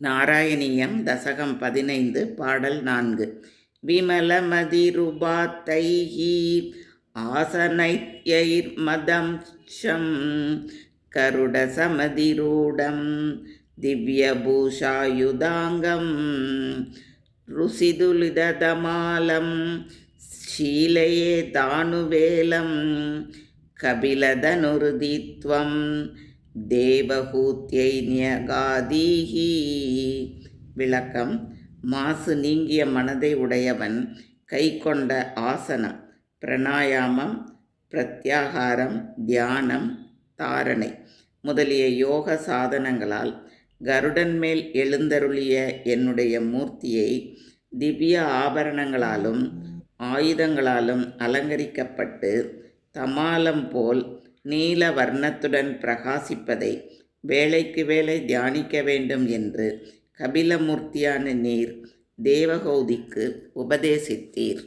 நாராயணியம் தசகம் 15 பாடல் 4. விமலமதிருபாத்தைஹி ஆசனைத்யைர்மதம் ஷம் கருடசமதிரூடம் திவ்யபூஷாயுதாங்கம் ருசிதுலிததமாலம் ஷீலயே தானுவேலம் கபிலதனுருதித்வம் தேவஹூத்யை நியகாதீஹி. விளக்கம்: மாசு நீங்கிய மனதை உடையவன் கை கொண்ட ஆசனம், பிராணாயாமம், பிரத்யாகாரம், தியானம், தாரணை முதலிய யோக சாதனங்களால் கருடன் மேல் எழுந்தருளிய என்னுடைய மூர்த்தியை திவ்ய ஆபரணங்களாலும் ஆயுதங்களாலும் அலங்கரிக்கப்பட்டு தமாலம் போல் நீல வர்ணத்துடன் பிரகாசிப்பதை வேளைக்கு வேளை தியானிக்க வேண்டும் என்று கபிலமூர்த்தியான நீர் தேவகௌதிக்கு உபதேசித்தீர்.